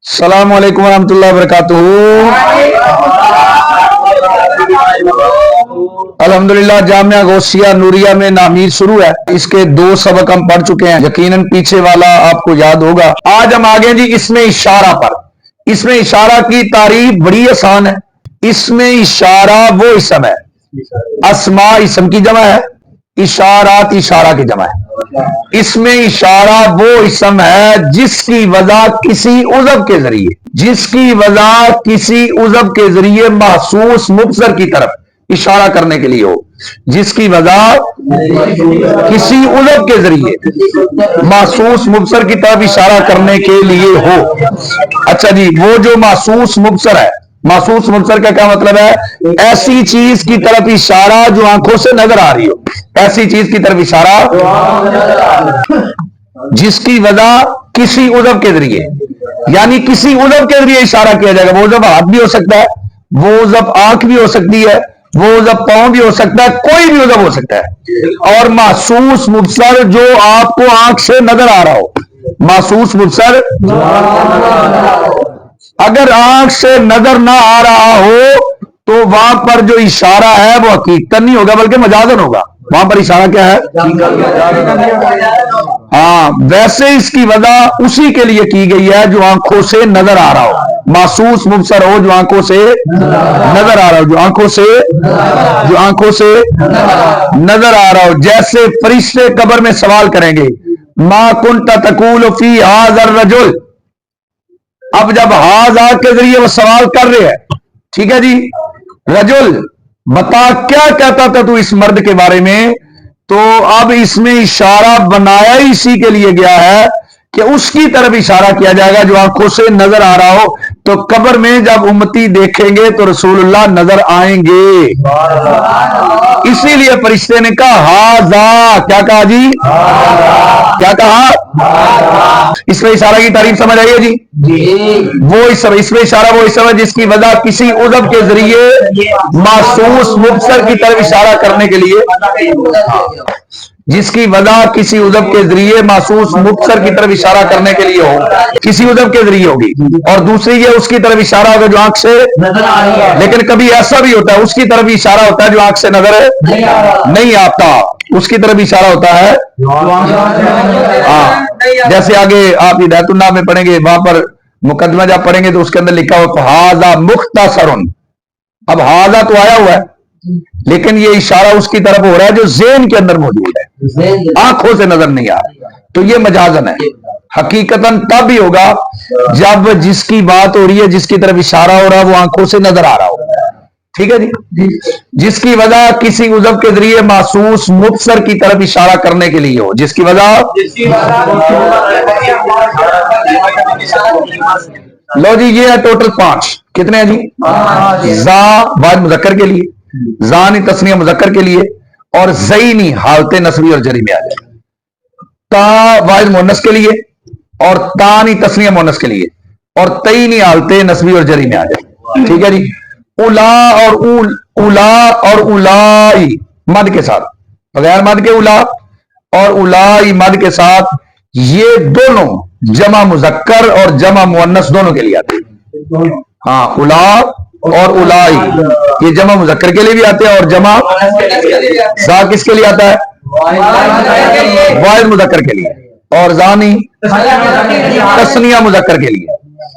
अस्सलाम वालेकुम रहमतुल्लाहि व बरकातुहू। अल्हम्दुलिल्लाह जामिया गौसिया नूरिया में नामीर शुरू है। इसके 2 सबक हम पढ़ चुके हैं, यकीनन पीछे वाला आपको याद होगा। आज हम आगे जी इसमें इशारा पर। इसमें इशारा की तारीफ बड़ी आसान है। इसमें इशारा वो इसम है, अस्मा इसम की जमा है, इशारात इशारा की जमा है। इसमें इशारा वो इसम है जिसकी वजह किसी उज़व के जरिए, जिसकी वजह किसी उज़व के जरिए महसूस मुबसर की तरफ इशारा करने के लिए हो, जिसकी वजह किसी उज़व के जरिए महसूस मुबसर की तरफ इशारा करने के लिए हो। अच्छा जी, वो जो महसूस मुबसर है, महसूस मुबसर का क्या मतलब है? ऐसी चीज की तरफ इशारा जो आंखों से नजर आ रही हो, ऐसी चीज की तरफ इशारा जिसकी वजह किसी उज़व के जरिए, यानी किसी उज़व के जरिए इशारा किया जाएगा। वो उज़व हाथ भी हो सकता है, वो उज़व आंख भी हो सकती है, वो उज़व पांव भी हो सकता है, कोई भी उज़व हो सकता है। और महसूस मुबसर जो आपको आंख से नजर आ रहा हो, महसूस मुबसर अगर आंख से नजर ना आ रहा हो तो वहां पर जो इशारा है वो हकीकत नहीं होगा बल्कि मजाजन होगा। वहां पर इशारा क्या है? हाँ, वैसे इसकी वजह उसी के लिए की गई है जो आंखों से नजर आ रहा हो। महसूस मुबसर हो जो आंखों से नजर आ रहा हो, जो आंखों से नजर आ रहा हो। जैसे फरिश्ते कब्र में सवाल करेंगे, मा कुंता तकूल फी हाज़र रजुल। अब जब हाज़ा के जरिए वो सवाल कर रहे हैं, ठीक है जी, रजुल बता क्या कहता था तू इस मर्द के बारे में, तो अब इसमें इशारा बनाया ही इसी के लिए गया है कि उसकी तरफ इशारा किया जाएगा जो आंखों से नजर आ रहा हो। तो कब्र में जब उम्मती देखेंगे तो रसूलुल्लाह नजर आएंगे। इसीलिए फरिश्ते ने कहा हाज़ा, क्या कहा जी? क्या कहा? इसमें इशारा की तारीफ समझ आई है जी? वो इसमें इशारा वो इसमें जिसकी वजह किसी उज़व के जरिए महसूस मुबसर की तरफ इशारा करने के लिए, जिसकी वजह किसी उज़व के जरिए महसूस मुबसर की तरफ इशारा करने के लिए हो, किसी उज़व के जरिए होगी। और दूसरी ये उसकी तरफ इशारा होगा जो आंख से नजर आ रही है। लेकिन कभी ऐसा भी होता है उसकी तरफ इशारा होता है जो आंख से नजर नहीं आता, उसकी तरफ इशारा होता है। हाँ, जैसे आगे आप हिदायतुन्नाह में पढ़ेंगे, वहां पर मुकदमा जब पढ़ेंगे तो उसके अंदर लिखा हुआ हाज़ा मुख्तसरुन। अब हाज़ा तो आया हुआ है लेकिन ये इशारा उसकी तरफ हो रहा है जो ज़हन के अंदर मौजूद है, आंखों से नजर नहीं आ रहा। तो ये मजाजन है। हकीकतन तब भी होगा जब जिसकी बात हो रही है, जिसकी तरफ इशारा हो रहा है, वो आंखों से नजर आ रहा हो। ठीक है जी? जिसकी वजह किसी उज़व के जरिए महसूस मुबसर की तरफ इशारा करने के लिए हो, जिसकी वजह। लो जी, ये है टोटल 5। कितने हैं जी? जा वाहिद मुज़क्कर के लिए, जानी तस्निया मुज़क्कर के लिए, और ज़ईनी हालते नस्बी और जरी में आ जाए। ता वाहिद मुअन्नस के लिए, और तानी तस्निया मुअन्नस के लिए, और तईनी हालते नस्बी और जरी में आ जाए। ठीक है जी? उला और उला और उलाई मद के साथ, बगैर मद के उला और उलाई मद के साथ, ये दोनों जमा मुज़क्कर और जमा मुअन्नस दोनों के लिए आते हैं। हाँ, उला और उलाई ये जमा मुज़क्कर के लिए भी आते हैं और जमा सा किसके लिए आता है? वाहिद मुज़क्कर के लिए। और जानी तस्निया मुज़क्कर के लिए,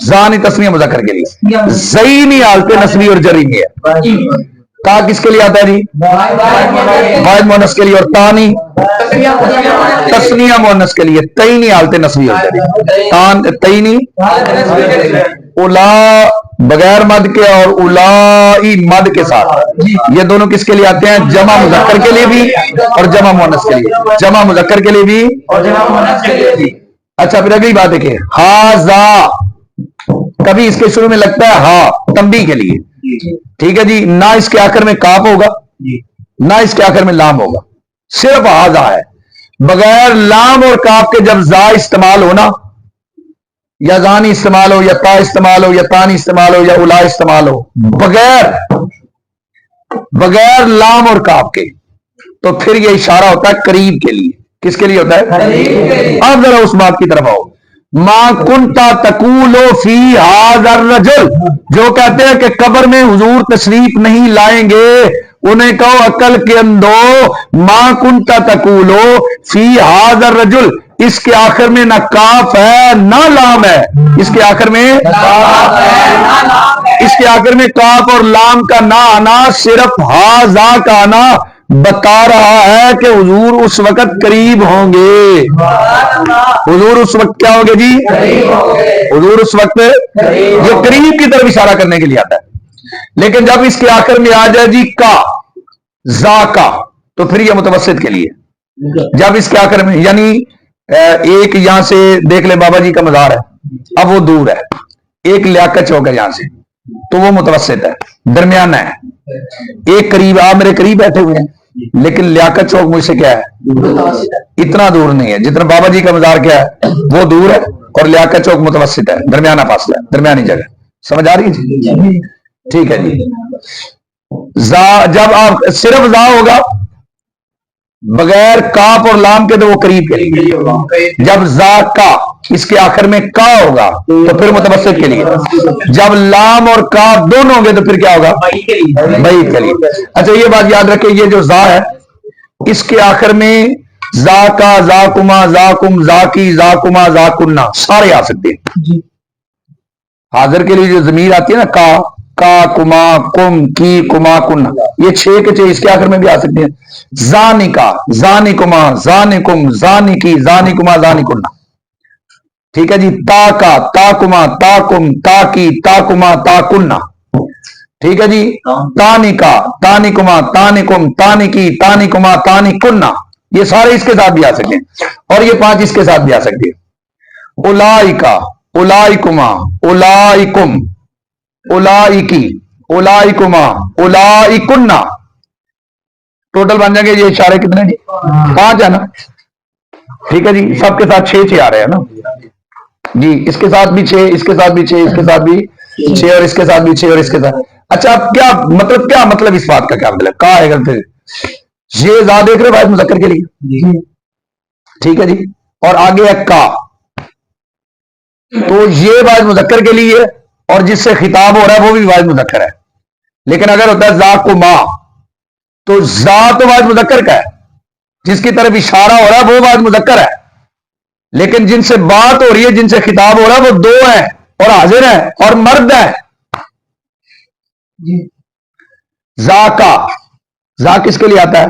जानी तस्निया मुज़क्कर के लिए। ज़ईनी हालते नस्बी और जरी में है। ता किसके लिए आता है जी? वाहिद मुअन्नस के लिए। और तानी तस्निया मुअन्नस के लिए। तईनी हालते नस्बी और जरी, तान तईनी। उला बगैर मद के और उलाई मद के साथ, ये दोनों किसके लिए आते हैं? जमा मुज़क्कर के लिए भी और जमा मुअन्नस के लिए। जमा मुज़क्कर के लिए भी और जमा मुअन्नस के लिए भी। अच्छा, फिर अगली बात देखिए, हाज़ा कभी इसके शुरू में लगता है हा, तंबी के लिए। ठीक है जी? ना इसके आखिर में काफ होगा, ना इसके आखिर में लाम होगा, सिर्फ हाज़ा है। बगैर लाम और काफ के जब जा इस्तेमाल होना, या जानी इस्तेमाल हो, या ता इस्तेमाल हो, या तानी इस्तेमाल हो, या उला इस्तेमाल हो, बगैर लाम और काफ के, तो फिर यह इशारा होता है करीब के लिए। किसके लिए होता है? अब जरा उस बात की तरफ आओ, मां कुंता तकूलो फी हाज़र रजुल, जो कहते हैं कि कब्र में हुजूर तशरीफ नहीं लाएंगे, उन्हें कहो अकल के अंदो मां कुंता तकूलो फी हाज़र रजुल, इसके आखिर में ना काफ है ना लाम है, इसके आखिर में इसके आखिर में काफ और लाम का ना आना, सिर्फ हाजा का आना बता रहा है कि हुजूर उस वक्त करीब होंगे। हुजूर उस वक्त क्या होंगे जी? हुजूर उस वक्त ये करीब की तरफ इशारा करने के लिए आता है। लेकिन जब इसके आखिर में आ जाए जी का, जा का, तो फिर ये मुतवस्सित के लिए। जब इसके आखिर में, यानी एक यहां से देख ले बाबा जी का मजार है, अब वो दूर है, एक लियाकत चौक है यहां से, तो वो मुतवस्सित है, दरमियाना है। एक करीब, आप मेरे करीब बैठे हुए हैं, लेकिन लियाकत चौक मुझसे क्या है? इतना दूर नहीं है जितना बाबा जी का मजार क्या है, वो दूर है, और लियाकत चौक मुतवस्सित है, दरमियाना फासला है, दरमियानी जगह। समझ आ रही है जी? ठीक है जी। जा, जब आप सिर्फ जा होगा बगैर काफ और लाम के, तो वो करीब के लिए। जब जा का इसके आखिर में का होगा तो फिर मुतवस्सित के लिए। जब लाम और काफ दोनों होंगे तो फिर क्या होगा? बईद के लिए। अच्छा ये बात याद रखें, ये जो जा है इसके आखिर में जा का, जा कुमा, जा कुम, जा की, जा कुमा, जा कुन्ना सारे आ सकते हैं। हाजिर के लिए जो जमीर आती है ना, का, कुमा, कुम, की, कुमा, कुन्ना, ये 6 के 6 इसके आखिर में भी आ सकते हैं। जानी का, जानी कुमा, जानी कुम, जानी की, जानी कुमा, जानी कुन्ना। ठीक है जी। ता का, ता कुमा, ता कुम, ता की, ता कुमा, ता कुन्ना। ठीक है जी। तानी का, तानी कुमा, तानी कुम, तानी की, तानी कुमा, तानी कुन्ना, ये सारे इसके साथ भी आ सकते हैं, और ये 5 इसके साथ भी आ सकते हैं। उलाई का, उलाई कुमा, उलाई कुम, उलाई की, उलाई कुमा, उलाई कुन्ना, टोटल बन जाएंगे ये इशारे कितने जी? 5 है ना। ठीक है जी। सबके साथ 6 आ रहे हैं ना जी। इसके साथ भी 6, इसके साथ भी 6, इसके साथ भी 6, और इसके साथ भी 6, और इसके साथ। अच्छा अब क्या मतलब इस बात का क्या मतलब? कहा है फिर ये जा देख रहे भाई मुज़क्कर के लिए, ठीक है जी। और आगे है का, तो ये वाहिद मुज़क्कर के लिए, और जिससे खिताब हो रहा है वो भी वाहिद मुज़क्कर है। लेकिन अगर होता है जा को मा, तो जा तो वाहिद मुज़क्कर का है, जिसकी तरफ इशारा हो रहा है वो वाहिद मुज़क्कर है, लेकिन जिनसे बात हो रही है, जिनसे खिताब हो रहा है, वो 2 है, और हाजिर है, और मर्द है। जा का, जा किसके लिए आता है?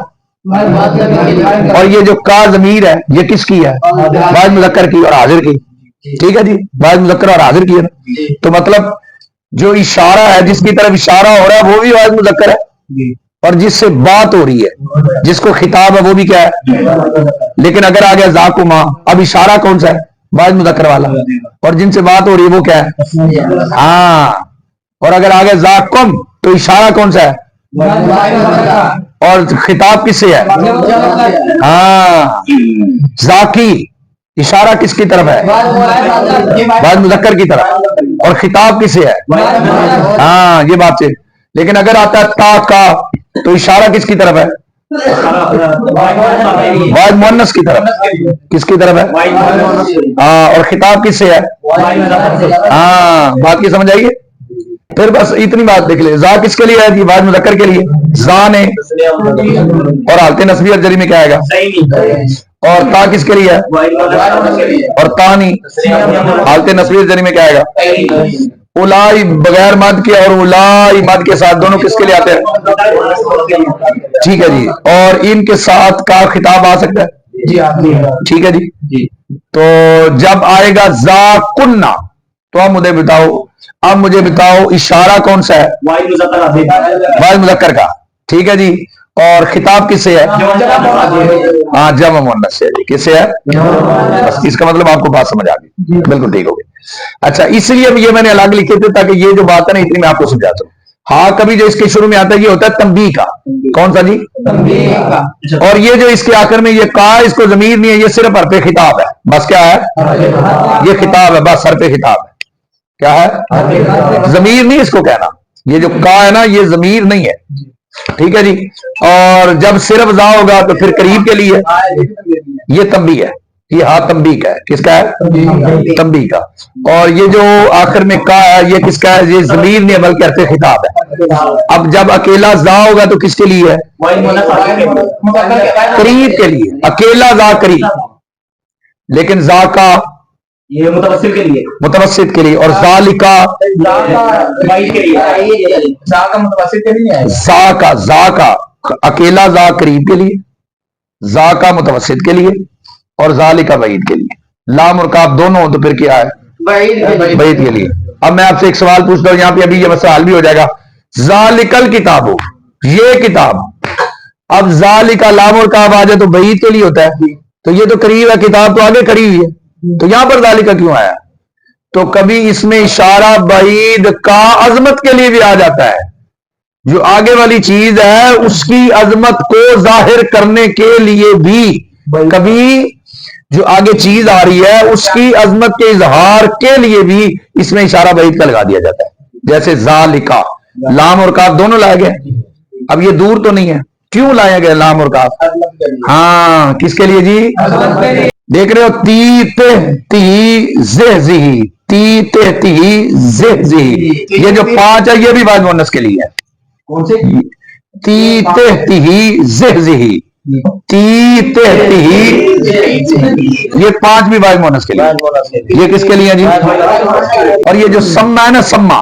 और ये जो का जमीर है ये किसकी है? वाहिद मुज़क्कर की और हाजिर की। ठीक है जी। वाहिद मुज़क्कर और हाजिर की है ना। तो मतलब जो इशारा है, जिसकी तरफ इशारा हो रहा है वो भी वाहिद मुज़क्कर है, और जिससे बात हो रही है, जिसको खिताब है, वो भी क्या है? लेकिन अगर आ गया जाकुमा, अब इशारा कौन सा है? वाहिद मुज़क्कर वाला, और जिनसे बात हो रही है वो क्या है? हाँ। और अगर आ गया जाकुम, तो इशारा कौन सा है? और खिताब किससे है? हाँ। जाकी, इशारा किसकी तरफ है? वाहिद मुज़क्कर की तरफ, और खिताब किससे है? हाँ, ये बात है। लेकिन अगर आता है ता का, तो इशारा किसकी तरफ है? वाहिद मुअन्नस की तरफ। किसकी तरफ है? हाँ। और खिताब किससे है? हाँ, बात की समझ आएगी? फिर बस इतनी बात देख ले, जा किसके लिए है? वाहिद मुज़क्कर के लिए जा ने, और हालत नस्बी और जरी में क्या आएगा? और ता किसके लिए है? और तानी हालत नस्बी और जरी में क्या आएगा? उलाई बगैर मद के और उलाई मद के साथ, दोनों किसके लिए आते हैं? ठीक है जी। और इनके साथ का खिताब आ सकता है। ठीक है जी। तो जब आएगा जा कुन्ना, तो अब मुझे बताओ इशारा कौन सा है? वाहिद मुज़क्कर का। ठीक है जी। और खिताब किससे है? हाँ, जमा मुअन्नस से। किससे है? बस इसका मतलब आपको बात समझ आ गई, बिल्कुल ठीक हो गई। अच्छा, इसलिए ये मैंने अलग लिखे थे ताकि ये जो बात है ना, इतनी मैं आपको समझाता हूँ। हाँ, कभी जो इसके शुरू में आता है ये होता है तंबीह का। कौन सा जी? तंबीह का। और ये जो इसके आखिर में ये का, इसको जमीर नहीं है, ये सिर्फ हरफ खिताब है। बस क्या है? ये खिताब है, बस हरफ खिताब है। क्या है? जमीर नहीं इसको कहना। ये जो का है ना, ये जमीर नहीं है। ठीक है जी। और जब सिर्फ जा होगा तो फिर करीब के लिए, ये तंबीह है। یہ ہا تنبیہ کا ہے، کس کا ہے؟ تنبیہ کا. اور یہ جو آخر میں کا ہے یہ کس کا ہے؟ یہ ضمیر نہیں بلکہ حرف خطاب ہے. اب جب اکیلا زا ہوگا تو کس کے لیے ہے؟ قریب کے لیے. اکیلا زا قریب، لیکن زا کا یہ متوسط کے لیے، متوسط کے لیے. اور ذالکا زا کا اکیلا زا قریب کے لیے، زا کا متوسط کے لیے، اور ذالکا بعید کے لیے. لام اور کاف دونوں تو پھر کیا ہے؟ بعید کے لیے. اب میں آپ سے ایک سوال پوچھتا ہوں، یہاں پہ ابھی یہ مسئلہ حل بھی ہو جائے گا. ذالکل کتابو، یہ کتاب. اب ذالکا لام اور کاف آ جائے تو بعید کے لیے ہوتا ہے، تو یہ تو قریب ہے، کتاب تو آگے کھڑی ہوئی ہے، تو یہاں پر ذالکا کیوں آیا؟ تو کبھی اس میں اشارہ بعید کا عظمت کے لیے بھی آ جاتا ہے. جو آگے والی چیز ہے اس کی عظمت کو ظاہر کرنے کے لیے بھی کبھی جو آگے چیز آ رہی ہے اس کی عظمت کے اظہار کے لیے بھی اس میں اشارہ بعید کا لگا دیا جاتا ہے. جیسے ذالکا، لام اور کاف دونوں لائے گئے. اب یہ دور تو نہیں ہے، کیوں لائے گئے لام اور کاف؟ ہاں کس کے لیے جی؟ دیکھ رہے ہو تی تے تی زہ زہی، تی تے تی زہ زہی، یہ جو 5 ہے یہ بھی بعض مؤنث کے لیے ہے. تی تے تی زہ زہی، تی تے تی، یہ 5 بھی بعض مؤنث کے لیے. یہ کس کے لیے جی؟ اور یہ جو سما ہے نا، سما،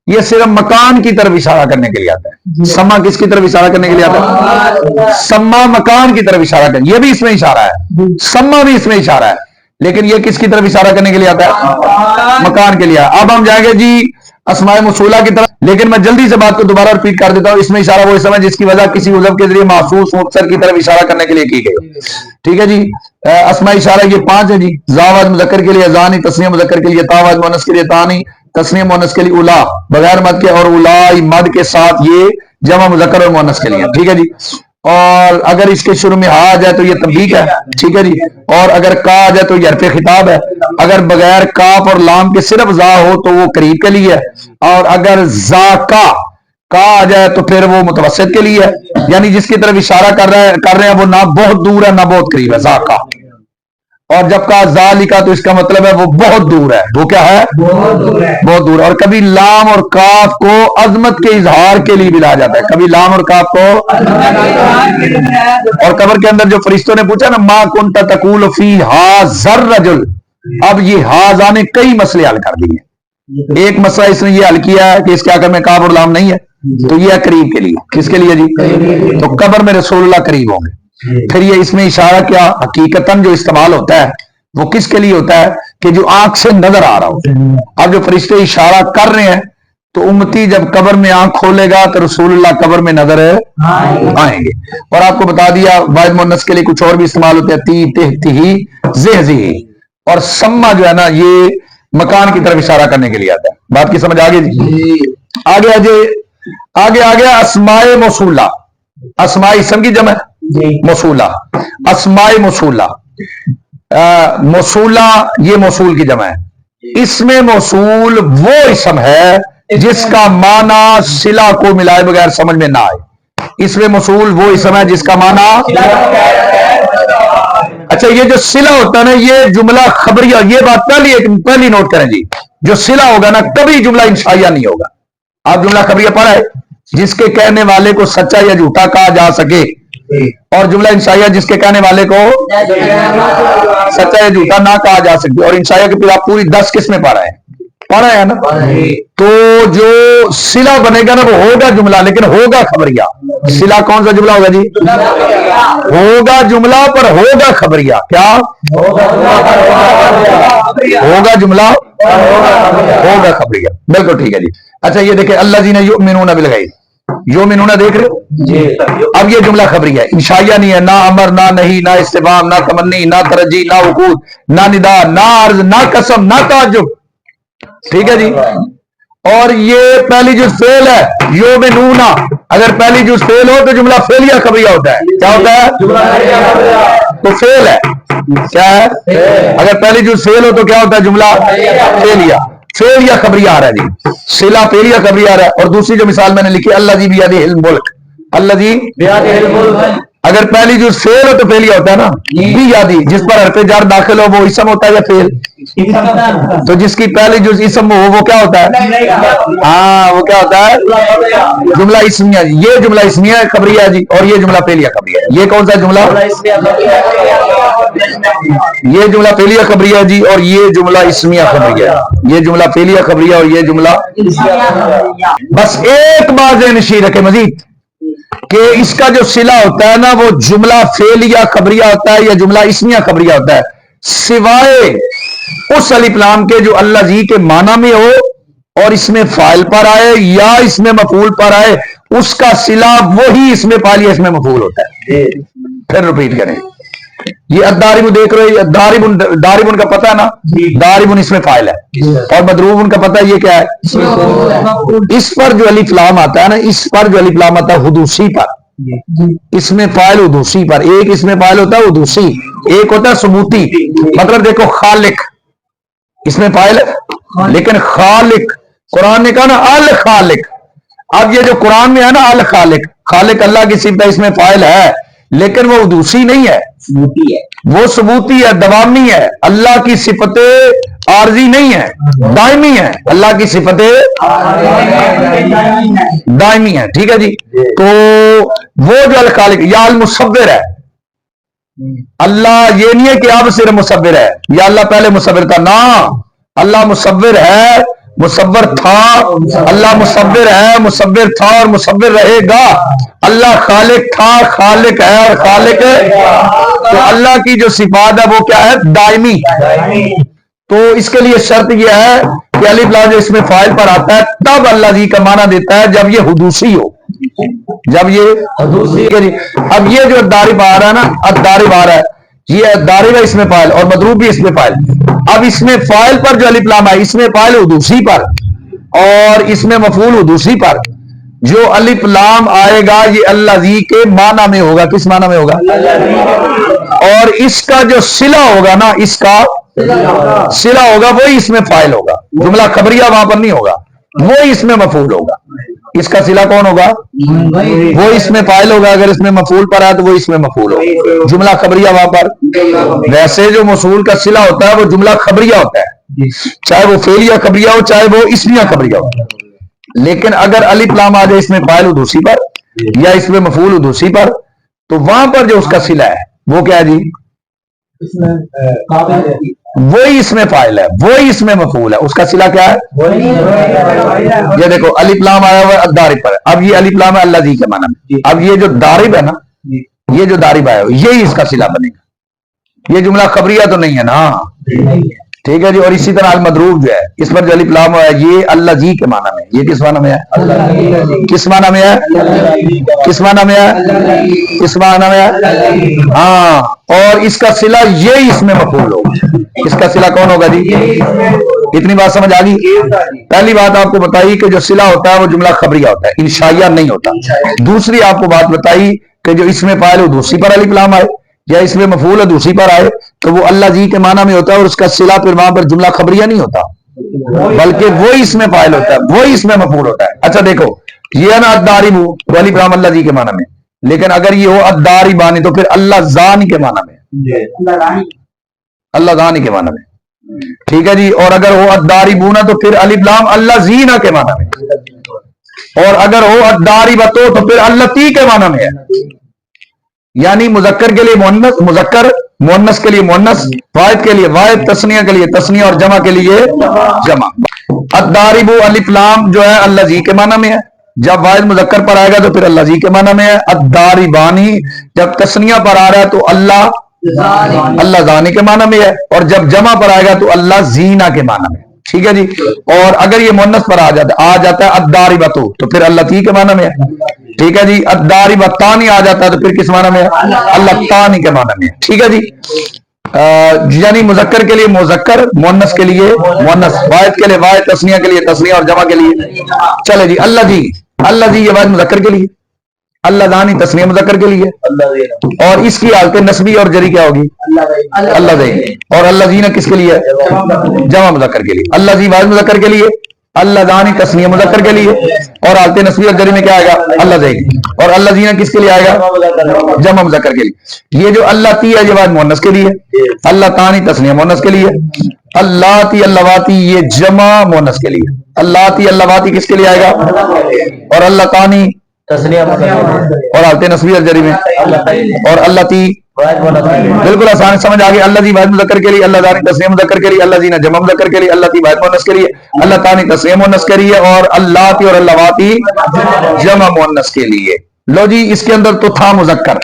یہ صرف مکان کی طرف اشارہ کرنے کے لیے آتا ہے. سما کس کی طرف اشارہ کرنے کے لیے آتا ہے؟ سما مکان کی طرف اشارہ کرنے، یہ بھی اس میں اشارہ ہے، سما بھی اس میں اشارہ ہے، لیکن یہ کس کی طرف اشارہ کرنے کے لیے آتا ہے؟ مکان کے لیے. اب ہم جائیں گے جی اسماء موصولہ کی طرف، لیکن میں جلدی سے بات کو دوبارہ ریپیٹ کر دیتا ہوں. اس میں اشارہ وہ اسم ہے جس کی وجہ کسی عضو کے ذریعے محسوس مبصر کی طرف اشارہ کرنے کے لیے کی گئی. ٹھیک ہے جی. اسماء اشارہ یہ 5 ہے جی. زاوج مذکر کے لیے زانی، تسنیہ مذکر کے لیے تاوج، مؤنث کے لیے تانی، تسنیہ مؤنث کے لیے اولا بغیر مد کے، اور اولائی مد کے ساتھ یہ جمع مذکر اور مؤنث کے لیے. ٹھیک ہے جی. اور اگر اس کے شروع میں ہا آ جائے تو یہ تنبیہ ہے. ٹھیک ہے جی. اور اگر کا آ جائے تو یہ حرف خطاب ہے. اگر بغیر کاف اور لام کے صرف زا ہو تو وہ قریب کے لیے ہے. اور اگر زا کا آ جائے تو پھر وہ متوسط کے لیے ہے، یعنی جس کی طرف اشارہ کر رہے ہیں وہ نہ بہت دور ہے نہ بہت قریب ہے، زا کا. اور جب کا ذالکا تو اس کا مطلب ہے وہ بہت دور ہے. وہ کیا ہے؟ بہت دور. اور کبھی لام اور کاف کو عظمت کے اظہار کے لیے بھی لایا جاتا ہے. کبھی لام اور کاف کو، اور قبر کے اندر جو فرشتوں نے پوچھا نا ما کنت تقول فی ھذا الرجل، اب یہ ھذا نے کئی مسئلے حل کر دیے. ایک مسئلہ اس نے یہ حل کیا ہے کہ اس کے آخر میں کاف اور لام نہیں ہے، تو یہ ہے قریب کے لیے. کس کے لیے جی؟ تو قبر میں رسول اللہ قریب ہوں گے. پھر یہ اس میں اشارہ کیا حقیقتاً جو استعمال ہوتا ہے وہ کس کے لیے ہوتا ہے؟ کہ جو آنکھ سے نظر آ رہا ہوتا ہے. اب جو فرشتے اشارہ کر رہے ہیں تو امتی جب قبر میں آنکھ کھولے گا تو رسول اللہ قبر میں نظر آئیں گے. اور آپ کو بتا دیا واحد مؤنث کے لیے کچھ اور بھی استعمال ہوتے ہیں، تی تے تی زہ زہی. اور سما جو ہے نا یہ مکان کی طرف اشارہ کرنے کے لیے آتا ہے. بات کی سمجھ آگے جی؟ آگے آگے اسماء موصولہ. اسماء اسم کی جمع موصولہ. اسماء موصولہ، موصولہ یہ موصول کی جمع ہے. اس میں موصول وہ اسم ہے جس کا معنی صلہ کو ملائے بغیر سمجھ میں نہ آئے. اس میں موصول وہ اسم ہے جس کا معنی، اچھا یہ جو صلہ ہوتا ہے نا یہ جملہ خبریہ، یہ بات پہلی نوٹ کریں جی. جو صلہ ہوگا نا کبھی جملہ انشائیہ نہیں ہوگا. آپ جملہ خبریہ پڑھا ہے؟ جس کے کہنے والے کو سچا یا جھوٹا کہا جا سکے. اور جملہ انشائیہ جس کے کہنے والے کو سچا یا جھوٹا نہ کہا جا سکے. اور انشائیہ کے پھر آپ پوری 10 قسمیں پڑھا ہے نا. تو جو صلہ بنے گا نا وہ ہوگا جملہ لیکن ہوگا خبریہ. صلہ کون سا جملہ ہوگا جی؟ ہوگا جملہ پر ہوگا خبریہ. کیا ہوگا جملہ؟ ہوگا خبریہ. بالکل ٹھیک ہے جی. اچھا یہ دیکھیں الذین یؤمنون بالغیب، یؤمنون دیکھ رہے ہو؟ اب یہ جملہ خبریہ ہے، انشائیہ نہیں ہے. نہ امر، نہ نہیں، نہ استفہام، نہ تمنی، نہ ترجی، نہ وقوع، نہ ندا، نہ عرض، نہ قسم، نہ تعجب. ٹھیک ہے جی. اور یہ پہلی جز فعل ہے یؤمنون. اگر پہلی جز فعل ہو تو جملہ فعلیہ خبریہ ہوتا ہے. کیا ہوتا ہے؟ تو فعل ہے. کیا ہے؟ اگر پہلی جز فعل ہو تو کیا ہوتا ہے؟ جملہ فعلیہ. فعلیہ خبریہ آ رہا ہے جی. صلہ فعلیہ خبریہ آ رہا ہے. اور دوسری جو مثال میں نے لکھی الذی بیدہ الملک، الذی، اگر پہلی جز فیل ہو تو فیلیا ہوتا ہے نا، بھی یادی جس پر حرف جر داخل ہو وہ اسم ہوتا ہے یا فیل؟ تو جس کی پہلی جز اسم ہو وہ کیا ہوتا ہے؟ ہاں وہ کیا ہوتا ہے؟ جملہ اسمیہ. یہ جملہ اسمیہ خبریہ جی، اور یہ جملہ فعلیہ خبریہ. یہ کون سا جملہ؟ یہ جملہ فعلیہ خبریہ جی، اور یہ جملہ اسمیہ خبریہ. یہ جملہ فعلیہ خبریہ اور یہ جملہ. بس ایک بات ذہن نشین رکھے مزید کہ اس کا جو صلہ ہوتا ہے نا وہ جملہ فعلیہ خبریہ ہوتا ہے یا جملہ اسمیہ خبریہ ہوتا ہے، سوائے اس الف لام کے جو اللہ جی کے معنی میں ہو اور اس میں فاعل پر آئے یا اس میں مفعول پر آئے، اس کا صلہ وہی اس میں فاعل یا اس میں مفعول ہوتا ہے. پھر ریپیٹ کریں. یہ الدارب دیکھ رہے ہیں، داربن کا پتہ ہے نا، داربن اس میں فاعل ہے، اور مضروبن کا پتہ یہ کیا ہے؟ اس پر جو الف لام آتا ہے نا، اس پر جو الف لام آتا ہے حدوثی پر، اس میں فاعل حدوثی پر. ایک اس میں فاعل ہوتا ہے حدوثی، ایک ہوتا ہے ثبوتی. مطلب دیکھو خالق اس میں فاعل ہے، لیکن خالق قرآن نے کہا نا الخالق. اب یہ جو قرآن میں ہے نا الخالق، خالق اللہ کی صفت ہے، اس میں فاعل ہے لیکن وہ حدوثی نہیں ہے، وہ ثبوتی ہے، دوامی ہے. اللہ کی صفتیں عارضی نہیں ہے، دائمی ہے. اللہ کی صفتیں دائمی ہے. ٹھیک ہے جی. تو وہ جو الخالق یا المصور ہے، اللہ یہ نہیں ہے کہ اب صرف مصور ہے یا اللہ پہلے مصور تھا، نہ، اللہ مصور ہے، مصور تھا، اللہ مصور ہے، مصور تھا اور مصور رہے گا. اللہ خالق تھا، خالق ہے اور خالق ہے. تو اللہ کی جو صفات ہے وہ کیا ہے؟ دائمی. تو اس کے لیے شرط یہ ہے کہ الف لام جو اس میں فاعل پر آتا ہے تب اللہ جی کا معنی دیتا ہے جب یہ حدوثی ہو، جب یہ حدوثی. اب یہ جو دارب آ رہا ہے نا، الدارب آ رہا ہے، یہ دارب ہے، اس میں فاعل، اور مضروب بھی اس میں فاعل. اب اس میں فاعل پر جو الف لام ہے، اس میں فاعل حدوثی پر اور اس میں مفعول حدوثی پر. جو الف لام آئے گا یہ اللہ جی کے معنی میں ہوگا. کس معنی میں ہوگا؟ اور اس کا جو صلہ ہوگا نا، اس کا صلہ ہوگا وہی اس میں فاعل ہوگا. جملہ خبریہ وہاں پر نہیں ہوگا، وہی اس میں مفعول ہوگا. اس کا صلہ کون ہوگا؟ وہ اس میں فاعل ہوگا. اگر اس میں مفعول پر آئے تو وہ اس میں مفعول ہوگا. جملہ خبریہ وہاں پر. ویسے جو موصول کا صلہ ہوتا ہے وہ جملہ خبریہ ہوتا ہے، چاہے وہ فعلیہ خبریہ ہو چاہے وہ اسمیہ خبریہ ہو. لیکن اگر الف لام آ جائے اس میں فاعل حدوثی پر یا اس میں مفعول حدوثی پر، تو وہاں پر جو اس کا صلہ ہے وہ کیا ہے جی؟ وہی اس میں فاعل ہے، وہی اس میں مفعول ہے. اس کا صلہ کیا ہے؟ یہ دیکھو الف لام آیا ہوا ہے الدارب پر. اب یہ الف لام ہے اللہ جی کے معنی میں. اب یہ جو دارب ہے نا، یہ جو دارب آیا ہوا یہی اس کا صلہ بنے گا. یہ جملہ خبریہ تو نہیں ہے نا. ٹھیک ہے جی. اور اسی طرح المضروب جو ہے اس پر جو الف لام ہے یہ اللہ جی کے معنی میں. یہ کس معنی میں ہے؟ کس معنی میں ہے؟ کس معنی میں ہے؟ کس معنی میں ہے؟ ہاں. اور اس کا صلہ یہی اس میں مفعول ہوگا. اس کا صلہ کون ہوگا جی؟ اتنی بات سمجھ آ گئی؟ پہلی بات آپ کو بتائی کہ جو صلہ ہوتا ہے وہ جملہ خبریہ ہوتا ہے، انشائیہ نہیں ہوتا. دوسری آپ کو بات بتائی کہ جو اس میں فاعل حدوثی پر الف لام آئے یا اس میں مفعول حدوثی پر آئے تو وہ اللہ جی کے معنی میں ہوتا ہے، اور اس کا صلہ پھر وہاں پر جملہ خبریہ نہیں ہوتا بلکہ وہی اس میں فاعل ہوتا ہے، وہی اس میں مفعول ہوتا ہے. اچھا دیکھو یہ ہے نا الدارب، وہ الف لام اللہ جی کے معنی میں. لیکن اگر یہ ہو الداربانی تو پھر اللہ زانی کے معنی میں، اللہ زانی کے معنی میں. ٹھیک ہے جی. اور اگر ہو الداربون تو پھر الف لام اللہ زینا کے معنی میں. اور اگر ہو الداربتو تو پھر اللتی کے معنی میں ہے. یعنی مذکر کے لیے مؤنث، مذکر مؤنث کے لیے مؤنث، واحد کے لیے واحد، تثنیہ کے لیے تثنیہ اور جمع کے لیے جمع. الدارب الف لام جو ہے اللہ جی کے معنی میں ہے. جب واحد مذکر پر آئے گا تو پھر اللہ جی کے معنی میں ہے. الداربانی جب تثنیہ پر آ رہا ہے تو اللہ زانی کے معنی میں ہے. اور جب جمع پر آئے گا تو اللہ زینا کے معنی میں. ٹھیک ہے جی. اور اگر یہ مؤنث پر آ جاتا ہے الداربتو تو پھر اللہ تی کے معنی میں ہے. ٹھیک ہے جی. الداربتانی آ جاتا ہے تو پھر کس معنی میں ہے؟ اللہ تانی کے معنی میں ہے. ٹھیک ہے جی. یعنی مذکر کے لیے مذکر، مؤنث کے لیے مؤنث، واحد کے لیے واحد، تثنیہ کے لیے تثنیہ اور جمع کے لیے. چلے جی. اللہ جی، اللہ جی یہ واحد مذکر کے لیے، اللہ دانی تثنیہ مذکر کے لیے. اور اس کی حالت نسبی اور جری کیا ہوگی؟ اللہ دین. اور اللہ زینا کس کے لیے؟ جمع مذکر کے لیے. اللہ جی واحد مذکر کے لیے، اللہ دانی تسنیہ مذکر کے لیے، اور حالت نسبی اور جری میں کیا آئے گا؟ اللہ زین، اور اللہ زینہ کس کے لیے آئے گا؟ جمع مذکر کے لیے۔ یہ جو اللہ تی ہے یہ واحد مؤنث کے لیے، اللہ تانی تسنیہ مؤنث کے لیے، اللہ تی اللہ واتی یہ جمع مؤنث کے لیے، اللہ تی اللہ واتی کس کے لیے آئے گا؟ اور اللہ تانی تسنیہ اور حالت نسبی اور جری میں، اور اللہ تی بالکل آسان سمجھ آگے۔ اللہ دی واحد مذکر کے لیے، اللہ دانی تسنیہ مذکر کے لیے، اللہ زینہ جمع مذکر کے لیے، اللہ تی واحد مؤنث کے لیے، اللہ تانی تسنیہ مؤنث کے لیے، اور اللہ تی اور اللہ واتی جمع مؤنث کے لیے۔ لو جی اس کے اندر تو تھا مذکر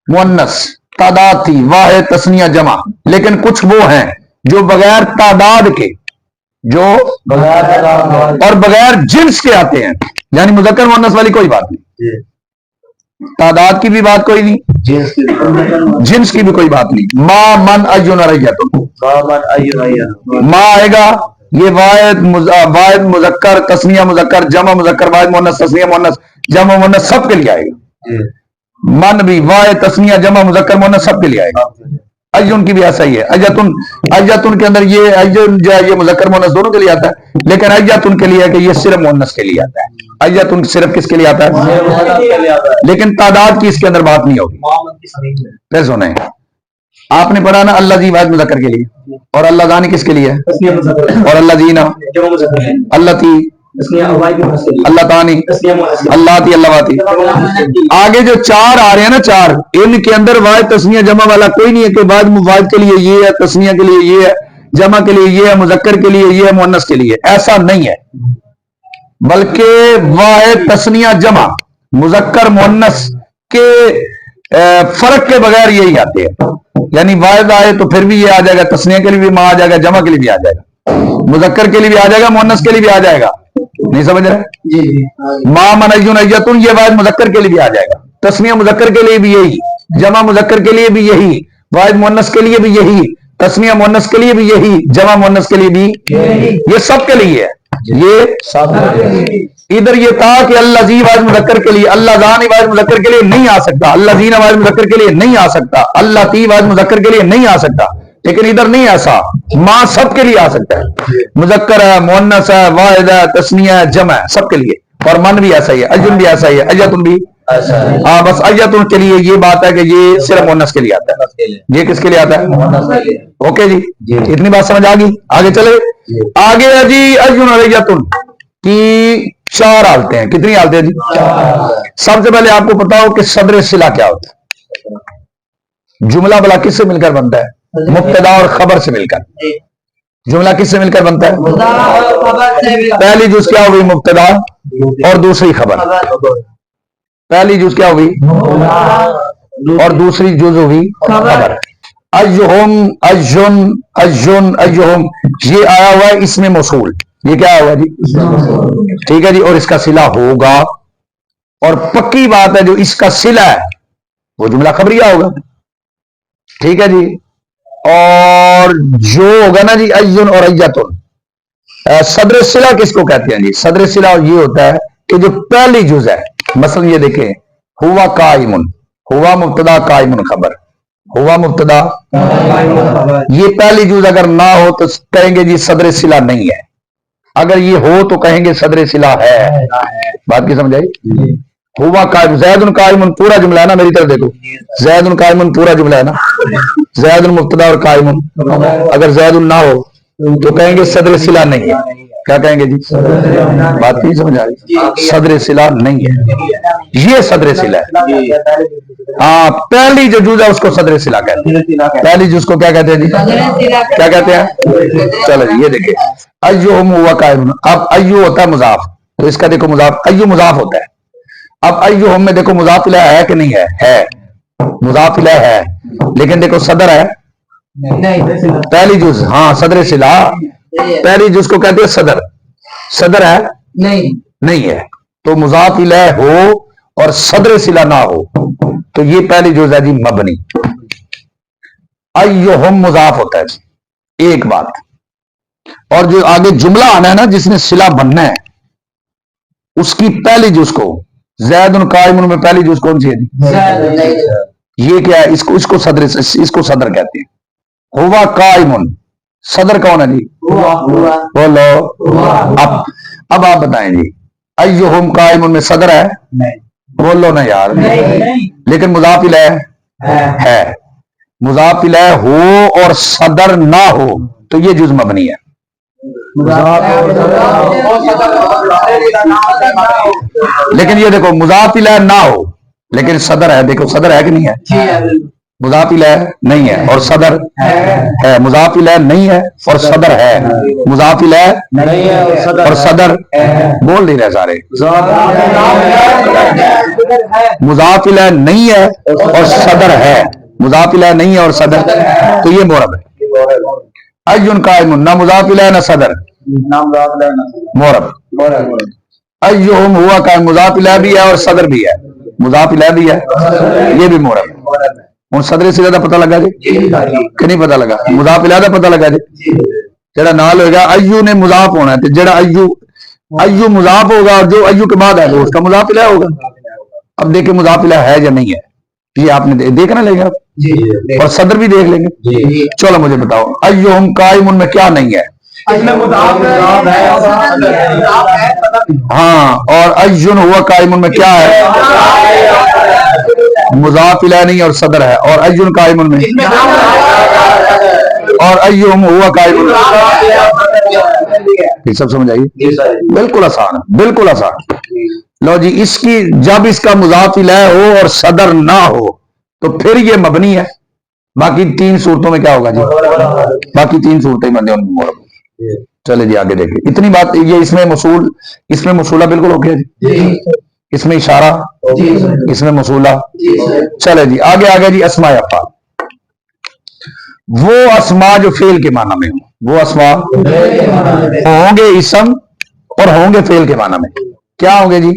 مؤنث، تعداد تھی، واحد تسنیہ جمع، لیکن کچھ وہ ہیں جو بغیر تعداد کے جو اور بغیر جنس کے آتے ہیں، یعنی مذکر مؤنث والی کوئی بات نہیں، تعداد کی بھی بات کوئی نہیں، جنس کی بھی کوئی بات نہیں۔ ما من ایون ریتن، ما آئے گا یہ واحد مذکر تسنیہ مذکر جمع مذکر واحد مؤنث تسنیہ مؤنث جمع مؤنث سب کے لیے آئے گا۔ من بھی واحد تسنیہ جمع مذکر مؤنث سب کے لیے آئے گا۔ ایون کی بھی ایسا ہی ہے، ایتن، ایتن کے اندر یہ ایون جو ہے یہ مذکر مؤنث دونوں کے لیے آتا ہے، لیکن ایتن کے لیے ہے کہ یہ صرف مؤنث کے لیے آتا ہے، ایتن صرف کس کے لیے آتا ہے، لیکن تعداد کی اس کے اندر بات نہیں ہوگی۔ پھر سنیں، آپ نے پڑھا نا اللہ دی واحد مذکر کے لیے، اور اللہ دانی کس کے لیے ہے، اور اللہ دینا، اللہ تی، اللہ تانی، اللہ تی اللہ واتی۔ آگے جو چار آ رہے ہیں نا چار، ان کے اندر واحد تسنیہ جمع والا کوئی نہیں ہے کہ واحد کے لیے یہ ہے، تسنیہ کے لیے یہ ہے، جمع کے لیے یہ ہے، مذکر کے لیے یہ ہے، مؤنث کے لیے ایسا نہیں ہے، بلکہ واحد تسنیہ جمع مذکر مؤنث کے فرق کے بغیر یہی آتے ہیں، یعنی واحد آئے تو پھر بھی یہ آ جائے گا، تسنیہ کے لیے بھی ماں آ جائے گا، جمع کے لیے بھی آ جائے گا، مذکر کے لیے بھی آ جائے گا، مؤنث کے لیے بھی آ جائے گا، نہیں سمجھ رہے؟ ما من ایون ایتن یہ واحد مذکر کے لیے بھی آ جائے گا، تسنیہ مذکر کے لیے بھی یہی، جمع مذکر کے لیے بھی یہی، واحد مؤنث کے لیے بھی یہی، تسنیہ مؤنث کے لیے بھی یہی، جمع مؤنث کے لیے بھی یہ سب کے لیے ہے، یہ سب ادھر یہ تھا کہ اللہ زی واحد مذکر کے لیے، اللہ دانی واحد مذکر کے لیے نہیں آ سکتا، اللہ زینہ واحد مذکر کے لیے نہیں آ سکتا، اللہ تی واحد مذکر کے لیے نہیں آ سکتا، لیکن ادھر نہیں ایسا، ماں سب کے لیے آ سکتا ہے، مذکر ہے، مؤنث ہے، واحد ہے، تسنیہ ہے، جمع ہے، سب کے لیے، اور من بھی ایسا ہی ہے، ایون بھی ایسا ہی ہے، ایتن بھی، ہاں بس ایتن کے لیے یہ بات ہے کہ یہ صرف مؤنث کے لیے آتا ہے، یہ کس کے لیے آتا ہے؟ اوکے جی، اتنی بات سمجھ آ گئی؟ آگے چلے، آگے ہے جی ایون اور ایتن کی چار حالتیں ہیں، کتنی حالتیں جی؟ سب سے پہلے آپ کو پتا ہو کہ صدر صلہ کیا ہوتا ہے؟ جملہ بلا کس سے مل کر بنتا ہے؟ مبتدا اور خبر سے مل کر۔ جملہ کس سے مل کر بنتا ہے؟ پہلی جز کیا ہوئی؟ مبتدا، اور دوسری خبر۔ پہلی جز کیا ہوئی؟ اور دوسری جز ہوئی خبر۔ ایہم، ایجن، ایجن، ایہم، یہ آیا ہوا ہے اس میں موصول، یہ کیا ہوا جی؟ ٹھیک ہے جی، اور اس کا صلہ ہوگا، اور پکی بات ہے جو اس کا صلہ ہے وہ جملہ خبریہ ہوگا، ٹھیک ہے جی۔ اور جو ہوگا نا جی ایون اور ایتن، صدر صلہ کس کو کہتے ہیں جی؟ صدر صلہ یہ ہوتا ہے کہ جو پہلی جز ہے، مثلا یہ دیکھیں، ہوا قائمن، ہوا مبتدا قائمن خبر، ہوا مبتدا، یہ پہلی جز اگر نہ ہو تو کہیں گے جی صدر صلہ نہیں ہے، اگر یہ ہو تو کہیں گے صدر صلہ ہے۔ بات کی سمجھ آئی؟ ہوا قائم، زید قائم پورا جملہ ہے نا، میری طرف دیکھو، زید قائم پورا جملہ ہے نا، زید مبتدا اور قائم، اگر زید نہ ہو تو کہیں گے صدر صلہ نہیں ہے، کیا کہیں گے جی؟ بات نہیں سمجھ آ رہی؟ صدر صلہ نہیں ہے، یہ صدر صلہ ہے، ہاں پہلی جو جز ہے اس کو صدر صلہ کہتے ہیں، پہلی جز کو کیا کہتے ہیں جی؟ کیا کہتے ہیں؟ چلو جی یہ دیکھیں، ایہم ہوا قائم، اب ایو ہوتا ہے مضاف، تو اس کا دیکھو مضاف، ایو مضاف ہوتا ہے، اب ایہم میں دیکھو مضاف الیہ ہے کہ نہیں ہے؟ ہے، مضاف الیہ ہے، لیکن دیکھو صدر ہے، پہلی جز، ہاں صدر صلہ، پہلی جز کو کہتے ہیں صدر، صدر ہے نہیں ہے، تو مضاف الیہ ہو اور صدر صلہ نہ ہو تو یہ پہلی جز ہے جی مبنی۔ ایہم مضاف ہوتا ہے جی، ایک بات، اور جو آگے جملہ آنا ہے نا جس نے صلہ بننا ہے اس کی پہلی جز کو، زید قائم میں پہلی جز کون سی ہے جی؟ یہ کیا ہے؟ اس کو صدر، اس کو صدر کہتے ہیں۔ ہوا قائم، صدر کون ہے جی؟ बोलो। अब आप बताएं जी, अय्युहुम काइमुन में सदर है? बोलो ना यार। लेकिन मुज़ाफ इलैह है। मुज़ाफ इलैह हो और सदर ना हो तो ये जुज़ मबनी है। लेकिन ये देखो मुज़ाफ इलैह ना हो लेकिन सदर है। देखो सदर है कि नहीं है? मुज़ाफ इलैह नहीं है और सदर है। मुज़ाफ इलैह नहीं है और सदर है। मुज़ाफ इलैह नहीं है और सदर बोल नहीं रहे सारे। मुज़ाफ इलैह नहीं है और सदर है। मुज़ाफ इलैह नहीं है और सदर तो ये मोरब है। अय्युन काइमुन, ना मुज़ाफ इलैह ना सदर, मोरब। अय्युहुम हुआ काइम, मुज़ाफ इलैह भी है और सदर भी है। मुज़ाफ इलैह भी है, ये भी मोरब है। ਹੁਣ ਸਦਰੇ से ज्यादा पता लगा जी कि नहीं पता लगा? मुज़ाफ इलैह का पता लगा जी। जेड़ा नाल होगा अय्यू ने मुज़ाफ होना है, जेड़ा अय्यू मुज़ाफ होगा और जो अय्यू के बाद है तो उसका मुज़ाफ इलैह होगा। अब देखिए मुज़ाफ इलैह है या नहीं है, ये आपने देखना लेगा और सदर भी देख लेंगे। चलो मुझे बताओ, अय्युहुम काइमुन में क्या नहीं है? हाँ, और अय्युन हुआ काइमुन में क्या है? मुज़ाफ इलैह नहीं और सदर है। और अय्युन काइमुन में और अय्युहुम हुआ काइमुन, ये सब समझ आइए। बिल्कुल आसान है, बिल्कुल आसान। लो जी, इसकी जब इसका मुज़ाफ इलैह हो और सदर ना हो तो फिर ये मबनी है। बाकी तीन सूरतों में क्या होगा जी? बाकी तीन सूरतें बंदे उनमें। चले जी आगे देखिए। इतनी बात ये इसमें मसूला बिल्कुल हो गया जी। इसमें इशारा, इसमें मसूला। चले जी आगे आगे जी। अस्मा अफ़आल, वो अस्मा जो फेल के माना में हो, वो अस्मा होंगे इसम और होंगे फेल के माना में। क्या होंगे जी?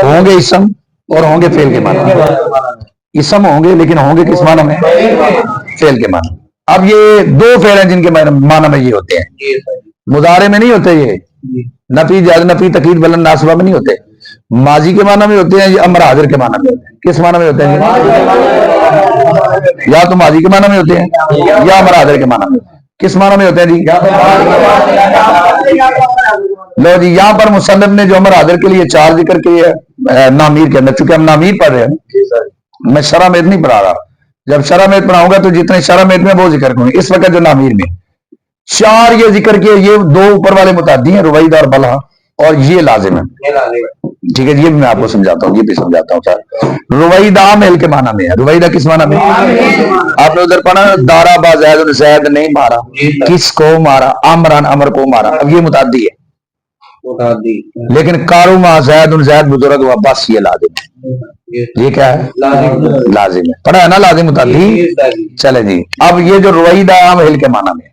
होंगे इसम और होंगे फेल के माना में। इसम होंगे लेकिन होंगे किस माना में? फेल के माना। अब ये दो फेल हैं जिनके माना में ये होते हैं। मुजारे में नहीं होते ये, नफी जाद नफी तकीद बलन नासबा में नहीं होते। माजी के माना में होते हैं, ये अमर हाजिर के माना में होते हैं। किस माना में होते हैं? या तो माजी के माना में होते हैं या अमर हाजिर के माना में। किस माना में होते हैं जी? लो जी, यहाँ पर मुसन्निफ ने जो अमर हाजिर के लिए चार जिक्र किए है नामीर के अंदर, चूंकि हम नामीर पढ़ रहे हैं, मैं शरामेद नहीं पढ़ा रहा। जब शरामेद पढ़ाऊंगा तो जितने शरामेद में वो जिक्र करूंगा। इस वक्त जो नामीर में चार ये जिक्र किए, ये दो ऊपर वाले मुताद्दी हैं, रुवैदा और बलहा, और ये लाजिम है। ठीक है, ये भी मैं आपको समझाता हूँ, ये भी समझाता हूँ सर। रुवैदा आमिल के माना में है। रुवैदा किस माना में? आपने उधर पढ़ा दारा बा ज़ैद, ज़ैद नहीं मारा, किसको मारा? आमरान, अमर को मारा। अब ये मुताद्दी है, लेकिन कारुमा ज़ैद, ज़ैद बुजुर्ग हुआ, बस ये लाजिम है। ये क्या है? लाजिम है। पढ़ा है ना लाजिम मुताद्दी। चले जी, अब ये जो रुवैदा आमिल के माना में,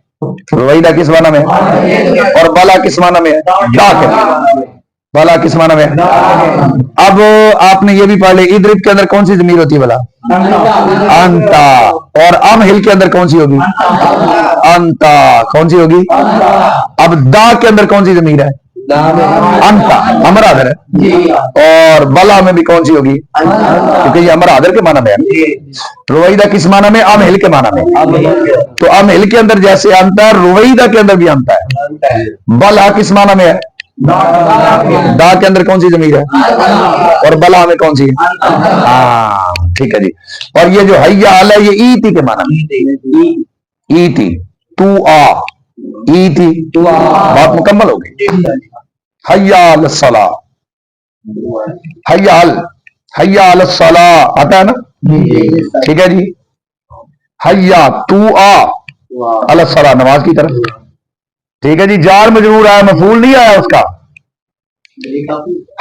रुवैदा किस माना में? और बला किस माना में? बला किस माना में? अब आपने ये भी पढ़ लिया, इद्रिब के अंदर कौन सी जमीर होती है? बला अंता। और अम हिल के अंदर कौन सी होगी? अंता। कौन सी होगी? अब दा के अंदर कौन सी जमीर है? अंता, अमर आदर है। और बला में भी कौन सी होगी? क्योंकि ये अमर आदर के माना में है। रुवैदा किस माना में? अम हिल के माना में। तो अम हिल के अंदर जैसे अंता है, रुवैदा के अंदर भी अंता है। बला किस माना में है? दा के अंदर कौन सी जमीर है? और बला में कौन सी है? हाँ, ठीक है जी। और ये जो हैया आल है, ये ईती के माना में। ईती, तू आ, ईती, बात मुकम्मल हो गई। हैया अल सला, हैया अल सला आता है ना? ठीक है जी। हैया तू आ अल सला, नमाज की तरफ। ठीक है जी। जार मजरूर आया, मफूल नहीं आया उसका।